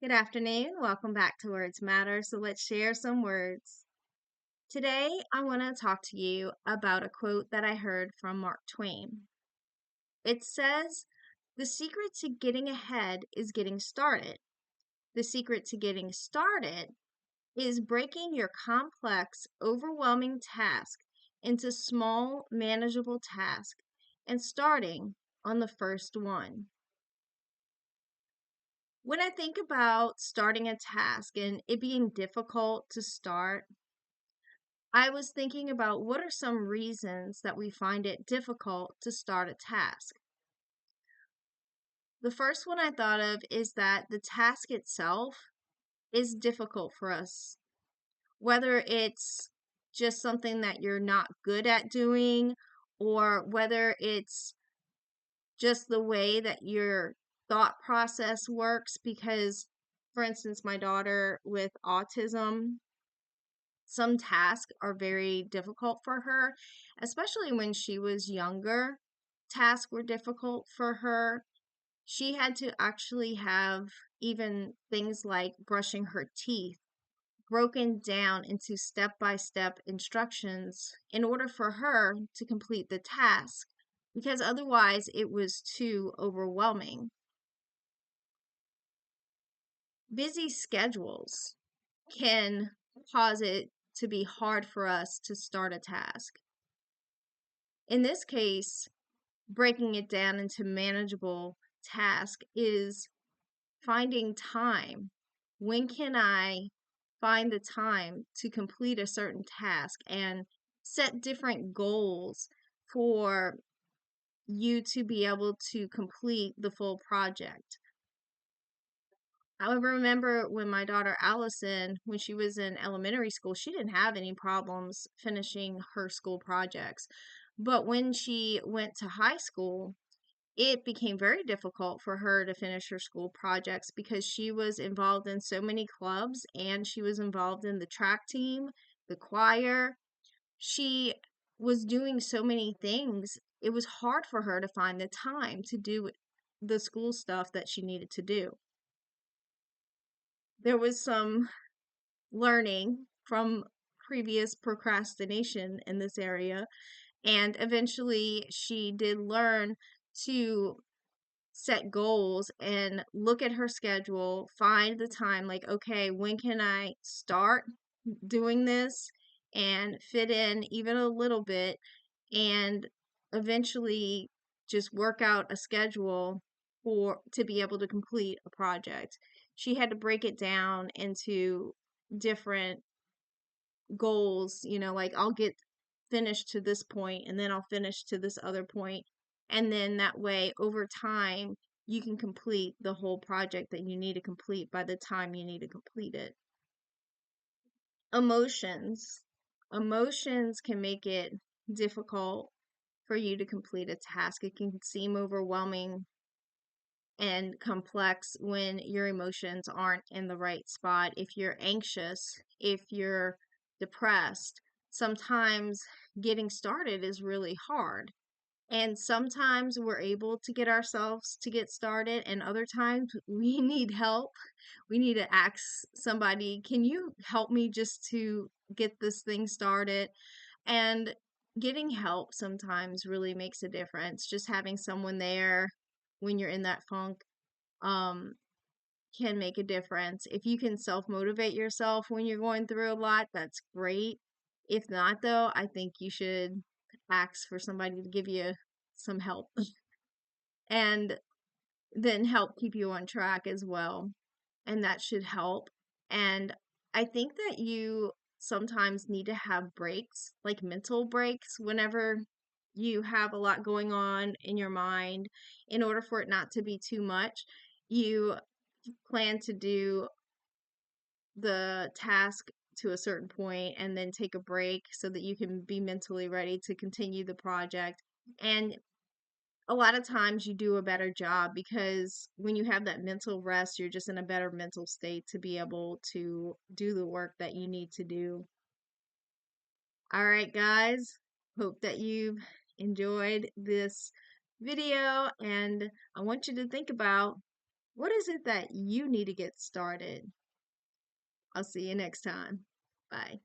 Good afternoon. Welcome back to Words Matter. So let's share some words. Today, I want to talk to you about a quote that I heard from Mark Twain. It says, "The secret to getting ahead is getting started. The secret to getting started is breaking your complex, overwhelming task into small, manageable tasks and starting on the first one." When I think about starting a task and it being difficult to start, I was thinking about what are some reasons that we find it difficult to start a task. The first one I thought of is that the task itself is difficult for us, whether it's just something that you're not good at doing, or whether it's just the way that your thought process works. Because, for instance, my daughter with autism, some tasks are very difficult for her, especially when she was younger. Tasks were difficult for her. She had to actually have even things like brushing her teeth broken down into step by step instructions in order for her to complete the task, because otherwise it was too overwhelming. Busy schedules can cause it to be hard for us to start a task. In this case, breaking it down into manageable tasks is finding time. When can I find the time to complete a certain task, and set different goals for you to be able to complete the full project. I remember when my daughter Allison, when she was in elementary school, she didn't have any problems finishing her school projects. But when she went to high school, it became very difficult for her to finish her school projects because she was involved in so many clubs, and she was involved in the track team, the choir. She was doing so many things. It was hard for her to find the time to do the school stuff that she needed to do. There was some learning from previous procrastination in this area, and eventually she did learn to set goals and look at her schedule, find the time, like, okay, when can I start doing this, and fit in even a little bit, and eventually just work out a schedule for to be able to complete a project. She had to break it down into different goals, like I'll get finished to this point and then I'll finish to this other point. And then that way, over time, you can complete the whole project that you need to complete by the time you need to complete it. Emotions. Emotions can make it difficult for you to complete a task. It can seem overwhelming and complex when your emotions aren't in the right spot. If you're anxious, if you're depressed, sometimes getting started is really hard. And sometimes we're able to get ourselves to get started, and other times we need help. We need to ask somebody, can you help me just to get this thing started? And getting help sometimes really makes a difference. Just having someone there when you're in that funk um, can make a difference. If you can self motivate yourself when you're going through a lot, that's great. If not, though, I think you should ask for somebody to give you some help and then help keep you on track as well. And that should help. And I think that you sometimes need to have breaks, like mental breaks, whenever you have a lot going on in your mind, in order for it not to be too much. You plan to do the task to a certain point and then take a break so that you can be mentally ready to continue the project. And a lot of times you do a better job because when you have that mental rest, you're just in a better mental state to be able to do the work that you need to do. All right, guys. Hope that you've enjoyed this video, and I want you to think about What is it that you need to get started? I'll see you next time. Bye.